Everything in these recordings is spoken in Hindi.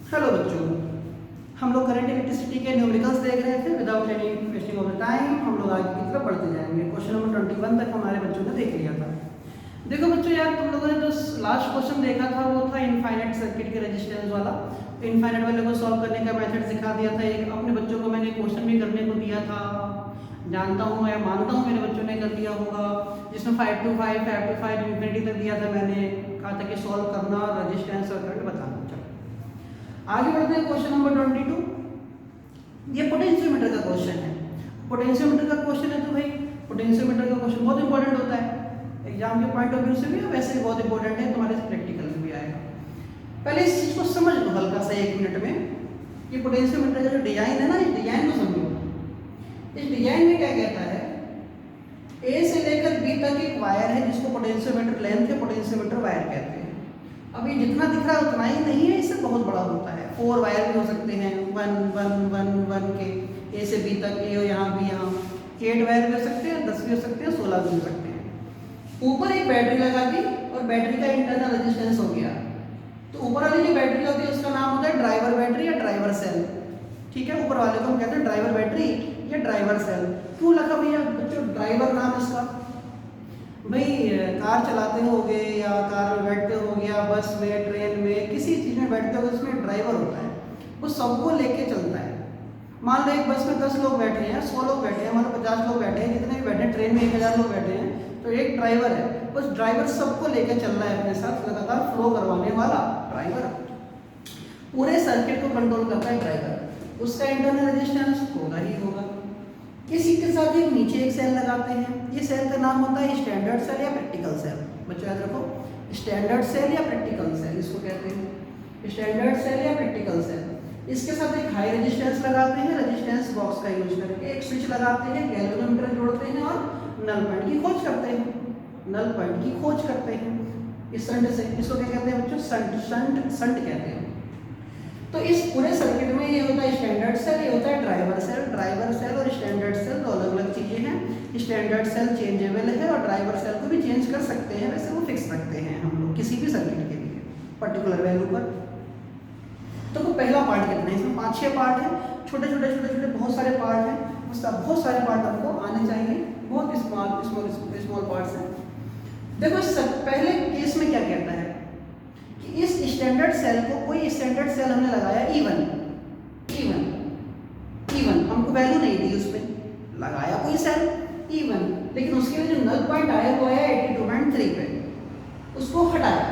हेलो बच्चों, हम लोग करंट इलेक्ट्रिसिटी के न्यूमेरिकल्स देख रहे थे। Without any wasting of the time हम लोग आगे की तरफ बढ़ते जाएंगे। क्वेश्चन नंबर 21 तक हमारे बच्चों ने देख लिया था। देखो बच्चों यार, तुम लोगों ने जो लास्ट क्वेश्चन देखा था वो था इनफाइनाइट सर्किट के रेजिस्टेंस वाला। इनफाइनाइट वाले को सॉल्व करने का मेथड सिखा दिया था। एक अपने बच्चों को मैंने क्वेश्चन भी करने को दिया था, जानता हूँ या मानता हूँ मेरे बच्चों ने कर दिया होगा, जिसमें 5 to 5 इंफिनिटी तक दिया था। मैंने कहा था कि सॉल्व करना और रेजिस्टेंस और करंट बताना। आगे बढ़ते हैं क्वेश्चन नंबर 22। ये पोटेंशियोमीटर का क्वेश्चन है। पोटेंशियोमीटर का क्वेश्चन है तो भाई पोटेंशियोमीटर का क्वेश्चन बहुत इंपॉर्टेंट होता है, एग्जाम के पॉइंट ऑफ व्यू से भी और वैसे भी बहुत इंपॉर्टेंट है, तुम्हारे प्रैक्टिकल में भी आएगा। पहले इस चीज को समझ लो हल्का सा 1 मिनट में। ये पोटेंशियोमीटर का जो डिजाइन है ना, इस डिजाइन को समझो। इस डिजाइन में क्या कहता है, ए से लेकर बी तक एक वायर है जिसको पोटेंशियोमीटर लेंथ है, पोटेंशियोमीटर वायर कहते हैं। अब ये जितना दिख रहा है उतना ही नहीं है, इससे बहुत बड़ा होता है। 4 वायर भी हो सकते हैं 1 1 1 1 के, ए से बी तक, ए यहाँ भी यहाँ 8 वायर भी हो सकते हैं, 10 भी हो सकते हैं, 16 भी हो सकते हैं। ऊपर एक बैटरी लगा दी और बैटरी का इंटरनल रेजिस्टेंस हो गया। तो ऊपर वाली जो बैटरी होती है उसका नाम होता है ड्राइवर बैटरी या ड्राइवर सेल। ठीक है, ऊपर वाले को हम कहते हैं ड्राइवर बैटरी या ड्राइवर सेल। क्यों लगा भैया बच्चों ड्राइवर नाम इसका? भाई कार चलाते होगे या कार में बैठते होगे या बस में, ट्रेन में, किसी चीज़ में बैठते होगे, उसमें ड्राइवर होता है, वो सबको लेके चलता है। मान लो एक बस में 10 लोग बैठे हैं, 100 लोग बैठे हैं, मान लो 50 लोग बैठे हैं, जितने भी बैठे हैं, ट्रेन में 1000 लोग बैठे हैं, तो एक ड्राइवर है। उस ड्राइवर सबको लेके चल रहा है अपने साथ, लगातार फ्लो करवाने वाला ड्राइवर। पूरे सर्किट को कंट्रोल करता है ड्राइवर। उसका इंटरनल रेजिस्टेंस होगा ही होगा। इसी के साथ एक नीचे एक सेल लगाते हैं। ये सेल का नाम होता है स्टैंडर्ड सेल या प्रैक्टिकल सेल। बच्चों याद रखो, स्टैंडर्ड सेल या प्रैक्टिकल सेल इसको कहते हैं, स्टैंडर्ड सेल या प्रैक्टिकल सेल। इसके साथ एक हाई रेजिस्टेंस लगाते हैं, रेजिस्टेंस बॉक्स का यूज करके एक स्विच लगाते हैं, गैल्वेनोमीटर जोड़ते हैं और नल पॉइंट की खोज करते हैं। नल पॉइंट की खोज करते हैं इस शंट से। इसको क्या कहते हैं बच्चों? शंट कहते हैं। तो इस पूरे सर्किट में ये होता है स्टैंडर्ड सेल, ये होता है ड्राइवर सेल। ड्राइवर सेल और स्टैंडर्ड सेल दो अलग अलग चीजें हैं। स्टैंडर्ड सेल चेंजेबल है और ड्राइवर सेल को भी चेंज कर सकते हैं, वैसे वो फिक्स रखते हैं हम लोग किसी भी सर्किट के लिए पर्टिकुलर वैल्यू पर। तो वो पहला पार्ट कितना है? इसमें 5-6 पार्ट है, छोटे छोटे छोटे छोटे बहुत सारे पार्ट हैं। उसका बहुत सारे पार्ट हमको आने चाहिए, बहुत स्मॉल पार्ट्स हैं। देखो पहले केस में क्या कहता है कि इस स्टैंडर्ड सेल को, कोई स्टैंडर्ड सेल हमने लगाया इवन, हमको वैल्यू नहीं दी, उसमें लगाया कोई सेल इवन, लेकिन उसके लिए जो नल पॉइंट आया वो आया 82.3 पे, उसको हटाया।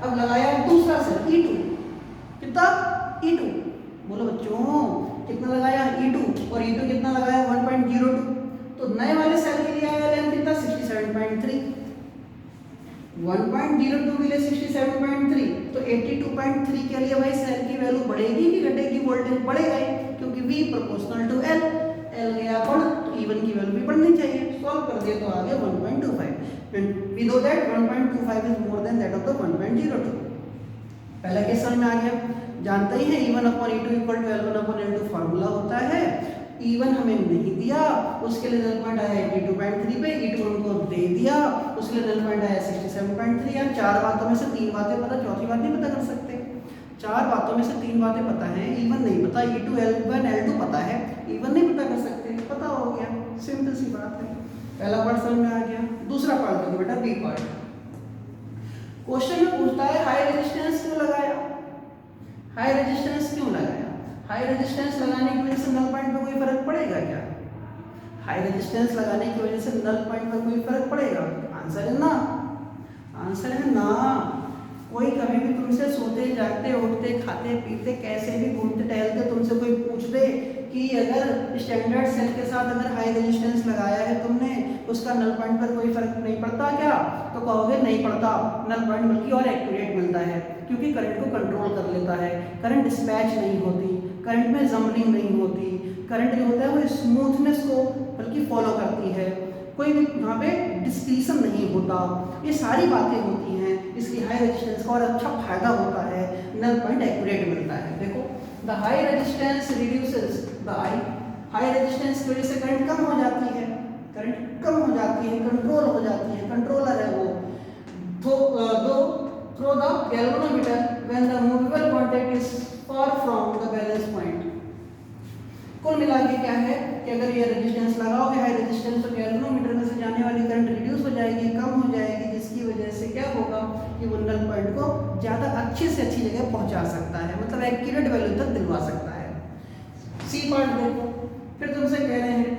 अब लगाया दूसरा सेल E2, कितना? E2। बोलो बच्चों कितना लगाया? E2। और E2 कितना लगाया? 1.02। तो नए वाले सेल के लिए आया लेंथ कितना? 67.3। 1.02 के लिए 67.3, तो 82.3 के लिए भाई सेल की वैल्यू बढ़ेगी कि घटेगी? वोल्टेज बढ़ेगा ही, क्योंकि V proportional to L। L गया बढ़ तो E1 की वैल्यू भी बढ़नी चाहिए। सॉल्व कर दिया तो आ गया 1.25। We know that 1.25 is more than that of the 1.02। पहला केस समझ में आ गया। जानते ही हैं E1/E2 = L1/L2 फार्मूला होता है। E1 हमें नहीं दिया, उसके लिए नल पॉइंट आया 82.3 पे, E2 हमको दे दिया, उसके लिए नल पॉइंट आया 67.3। यार 4 बातों में से 3 बातें पता, चौथी बात नहीं पता कर सकते। 4 बातों में से 3 बातें पता है, E1 नहीं पता, E2 L1 L2 पता है, E1 नहीं पता कर सकते। पता हो गया, सिंपल सी बात है। पहला पार्ट समझ में आ गया। दूसरा पार्ट देखो बेटा, बी पार्ट। क्वेश्चन में पूछता है हाई रेजिस्टेंस क्यों लगाया? हाई रेजिस्टेंस क्यों लगाया? हाई रेजिस्टेंस लगाने की वजह से नल पॉइंट पर कोई फर्क पड़ेगा क्या? हाई रेजिस्टेंस लगाने की वजह से नल पॉइंट पर कोई फर्क पड़ेगा? आंसर है ना। आंसर है ना। कोई कभी भी तुमसे सोते जागते उठते खाते पीते कैसे भी घूमते टहलते तुमसे कोई पूछ दे कि अगर स्टैंडर्ड सेल के साथ अगर हाई रेजिस्टेंस लगाया है तुमने, उसका नल पॉइंट पर कोई फर्क नहीं पड़ता क्या? तो कहोगे नहीं पड़ता, नल पॉइंट बल्कि और एक्यूरेट मिलता है, क्योंकि करंट को कंट्रोल कर लेता है, करंट डिस्पैच नहीं होती, करंट में जंपलिंग नहीं होती, करंट जो होता है वो स्मूथनेस को बल्कि फॉलो करती है, कोई भी वहाँ पे डिस्क्रीशन नहीं होता। ये सारी बातें होती हैं, इसलिए हाई रेजिस्टेंस का और अच्छा फायदा होता है, नल पॉइंट एक्यूरेट मिलता है। देखो the high resistance reduces the I. High resistance की वजह से करंट कम हो जाती है, करंट कम हो जाती है, कंट्रोल हो जाती है, कंट्रोलर है वो। Throw the galvanometer when the movable contact is far from the balance point. कुल मिला के क्या है कि अगर ये रेजिस्टेंस लगाओगे हाई रेजिस्टेंस तो गैल्वेनोमीटर में से जाने वाली करंट रिड्यूस हो जाएगी, कम हो जाएगी, जिसकी वजह से क्या होगा कि वो नल पॉइंट को ज़्यादा अच्छी से अच्छी जगह पहुंचा सकता है, मतलब एक्यूरेट वैल्यू तक दिलवा सकता है। सी पार्ट देखो, फिर तुमसे कह रहे हैं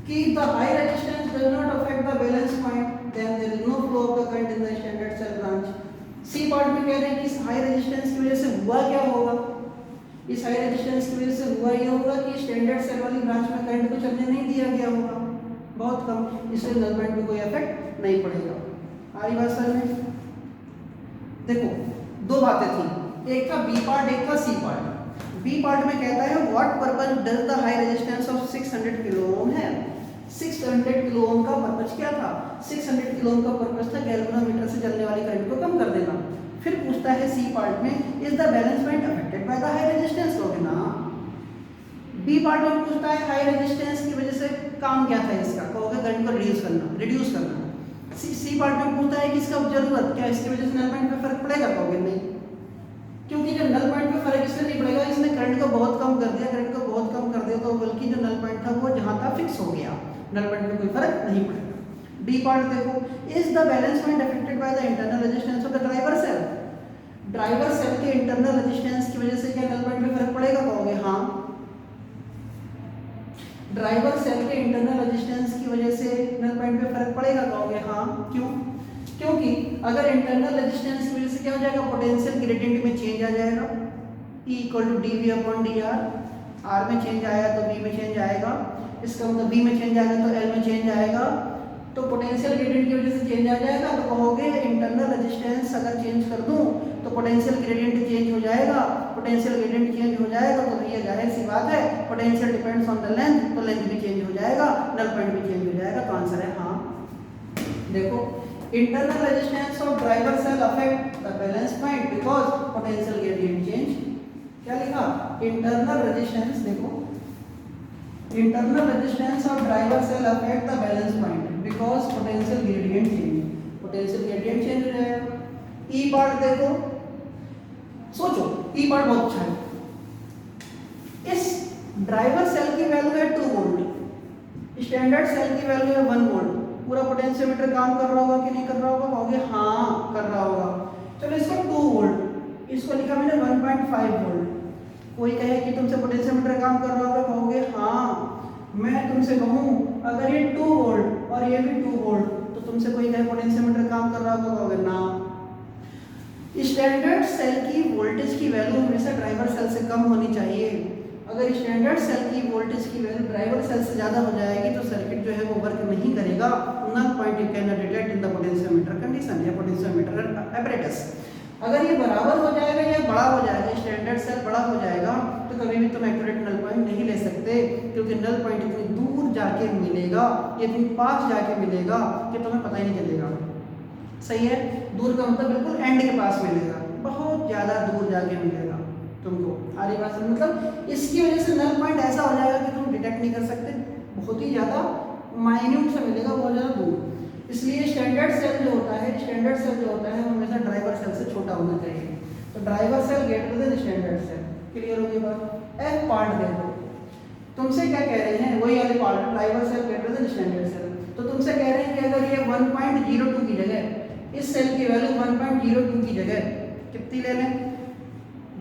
कि the high resistance does not affect the balance point then there is no flow of the current in the standard cell branch. C part में कह रहे हैं कि इस हाई रेजिस्टेंस की वजह से हुआ क्या होगा, इस हाई रेजिस्टेंस की वजह से हुआ ये होगा कि स्टैंडर्ड सेल वाली ब्रांच में करंट को चलने नहीं दिया गया होगा, बहुत कम, इसलिए नल पॉइंट में कोई इफेक्ट नहीं पड़ेगा। आ रही बात समझ में? देखो दो बातें थी, एक था बी पार्ट, एक था सी पार्ट। बी पार्ट में कहता है what purpose does the high resistance of 600 kilo ohm है। 600 किलो ओम का पर्पस क्या था? 600 किलो ओम का पर्पस था गैल्वेनोमीटर से चलने वाली करंट को कम कर देना। फिर पूछता है सी पार्ट में is the balance point affected by the high resistance, कहोगे ना। बी पार्ट में पूछता है हाई रेजिस्टेंस की वजह से काम क्या था इसका, कहोगे करंट को रिड्यूस करना। सी पार्ट में पूछता है कि इसका जरूरत क्या, इसकी वजह से नल पॉइंट पे फर्क पड़ेगा, कहोगे नहीं, क्योंकि जब नल पॉइंट पे फर्क इसलिए नहीं पड़ेगा, इसने करंट को बहुत कम कर दिया, करंट को बहुत कम कर दिया तो बल्कि जो नल पॉइंट था वो जहां था फिक्स हो गया, नल पॉइंट में कोई फर्क नहीं पड़ेगा। डी पार्ट देखो, is the balance point affected by the internal resistance of the driver cell. Driver cell के इंटरनल रेजिस्टेंस की वजह से क्या नल पॉइंट में फर्क पड़ेगा, कहोगे हाँ। ड्राइवर सेल के इंटरनल रेजिस्टेंस की वजह से नल पॉइंट पे फर्क पड़ेगा, कहोगे हाँ। क्यों? क्योंकि अगर इंटरनल रेजिस्टेंस की वजह से क्या हो जाएगा, पोटेंशियल ग्रेडियंट में चेंज आ जाएगा, E equal to dV upon dr। R में चेंज आया तो V में चेंज आएगा, इसका मतलब V में चेंज आएगा तो L में चेंज आएगा, तो पोटेंशियल ग्रेडियंट की वजह से चेंज आ जाएगा। तो कहोगे इंटरनल रेजिस्टेंस अगर चेंज कर दूं तो पोटेंशियल ग्रेडियंट चेंज हो जाएगा, पोटेंशियल ग्रेडियंट चेंज हो जाएगा तो ये जाहिर सी बात है potential depends on the length, तो लेंथ भी चेंज हो जाएगा, नल पॉइंट भी चेंज हो जाएगा, तो आंसर है हाँ। देखो internal resistance of driver cell affect the balance point because potential gradient change। क्या लिखा? internal resistance, देखो internal resistance of driver cell affect the balance point because potential gradient change, potential gradient change हो जाएगा। E पार्ट देखो, सोचो E पार्ट बहुत अच्छा है। इस ड्राइवर सेल की वैल्यू है 2 वोल्ट, स्टैंडर्ड सेल की वैल्यू है 1 वोल्ट, पूरा पोटेंशियोमीटर काम कर रहा होगा कि नहीं कर रहा होगा, कहोगे हाँ कर रहा होगा। चलो इसको 2 वोल्ट, इसको लिखा मैंने 1.5 वोल्ट। कोई कहे कि तुमसे पोटेंशियोमीटर काम कर रहा होगा, कहोगे हाँ। मैं तुमसे कहूँ अगर ये 2 वोल्ट और ये भी 2 वोल्ट तो तुमसे कोई कहे पोटेंशियोमीटर काम कर रहा होगा, कहोगे ना। स्टैंडर्ड सेल की वोल्टेज की वैल्यू हमेशा ड्राइवर सेल से कम होनी चाहिए। अगर स्टैंडर्ड सेल की वोल्टेज की वैल्यू ड्राइवर सेल से ज़्यादा हो जाएगी तो सर्किट जो है वो वर्क नहीं करेगा, null point you can not detect in the potentiometer condition या पोटेंशियोमीटर apparatus। अगर ये बराबर हो जाएगा या बड़ा हो जाएगा, स्टैंडर्ड सेल बड़ा हो जाएगा तो कभी भी तुम एक्यूरेट नल पॉइंट नहीं ले सकते, क्योंकि नल पॉइंट इतनी दूर जाके मिलेगा, इतनी पास जाके मिलेगा कि तुम्हें पता ही नहीं चलेगा। सही है? दूर का मतलब बिल्कुल एंड के पास मिलेगा, बहुत ज़्यादा दूर जाके मिलेगा तुमको। आरी बात समझ, मतलब इसकी वजह से नल पॉइंट ऐसा हो जाएगा कि तुम डिटेक्ट नहीं कर सकते, बहुत ही ज़्यादा माइन्यूट से मिलेगा, बहुत ज़्यादा दूर। इसलिए स्टैंडर्ड सेल जो होता है, स्टैंडर्ड सेल जो होता है वो हमेशा ड्राइवर सेल से छोटा होना चाहिए। तो driver cell greater than standard cell. Clear होगी बात? एफ पार्ट देखो, तुमसे क्या कह रहे हैं, वही वाले part, driver cell greater than standard cell. तो तुमसे कह रहे हैं कि अगर ये 1.02 की जगह इस सेल की वैल्यू 1.02 की जगह कितनी ले लें,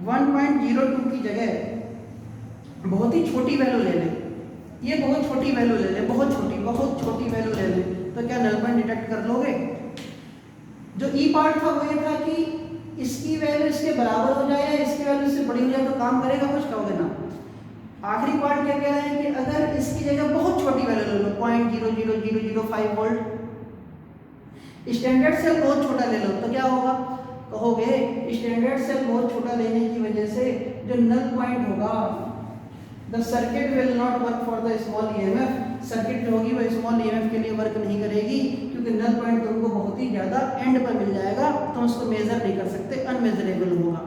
1.02 की जगह बहुत ही छोटी वैल्यू ले लें, ये बहुत छोटी वैल्यू ले लें, बहुत छोटी वैल्यू ले लें, तो क्या नल पॉइंट डिटेक्ट कर लोगे? जो ई पार्ट था वो ये था कि इसकी वैल्यू इसके बराबर हो जाए या इसकी वैल्यू इससे बड़ी हो जाए तो काम करेगा, कुछ कहोगे ना। आखिरी पार्ट क्या कह रहे हैं कि अगर इसकी जगह बहुत छोटी वैल्यू ले लो, 0.00005 वोल्ट, स्टैंडर्ड सेल बहुत छोटा ले लो, तो क्या होगा, कहोगे स्टैंडर्ड सेल बहुत छोटा लेने की वजह से जो नल पॉइंट होगा, the circuit will not work for the small EMF, circuit जो होगी वो स्मॉल ईएमएफ के लिए वर्क नहीं करेगी, क्योंकि नल पॉइंट तुमको बहुत ही ज़्यादा एंड पर मिल जाएगा, तुम उसको मेजर नहीं कर सकते, अनमेजरेबल होगा,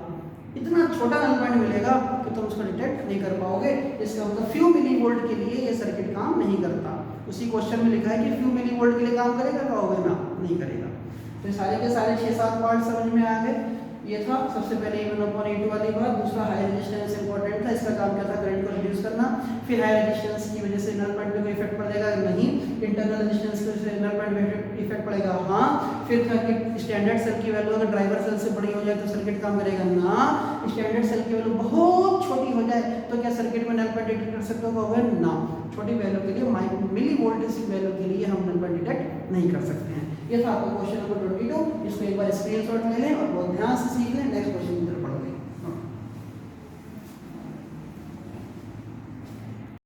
इतना छोटा नल पॉइंट मिलेगा कि तुम उसको डिटेक्ट नहीं कर पाओगे। इसका मतलब फ्यू मिली वोल्ट के लिए ये सर्किट काम नहीं करता। उसी क्वेश्चन में लिखा है कि फ्यू मिली वोल्ट के लिए काम करेगा, कहोगे ना, नहीं करेगा। तो सारे के सारे 6-7 पार्ट समझ में आ गए। ये था सबसे पहले E1/E2 वाली बात। दूसरा हाई रेजिस्टेंस इंपॉर्टेंट था, इसका काम क्या था, करंट को रिड्यूस करना। फिर हाई रेजिस्टेंस की वजह से नल पॉइंट पे कोई इफेक्ट पड़ेगा नहीं, इंटरनल रेजिस्टेंस से नल पॉइंट पे इफेक्ट पड़ेगा हाँ। फिर था कि स्टैंडर्ड सेल की वैल्यू अगर ड्राइवर सेल से बड़ी हो जाए तो सर्किट काम करेगा ना, स्टैंडर्ड सेल की वैल्यू बहुत छोटी हो जाए तो क्या सर्किट में नल पॉइंट डिटेक्ट कर सकते हो ना, छोटी वैल्यू के लिए मिली वोल्टेज की वैल्यू के लिए हम नल पॉइंट डिटेक्ट नहीं कर सकते हैं। ये था आपका क्वेश्चन नंबर 22। इसको एक बार स्क्रीनशॉट ले लें और बहुत ध्यान से सीख लें। Next question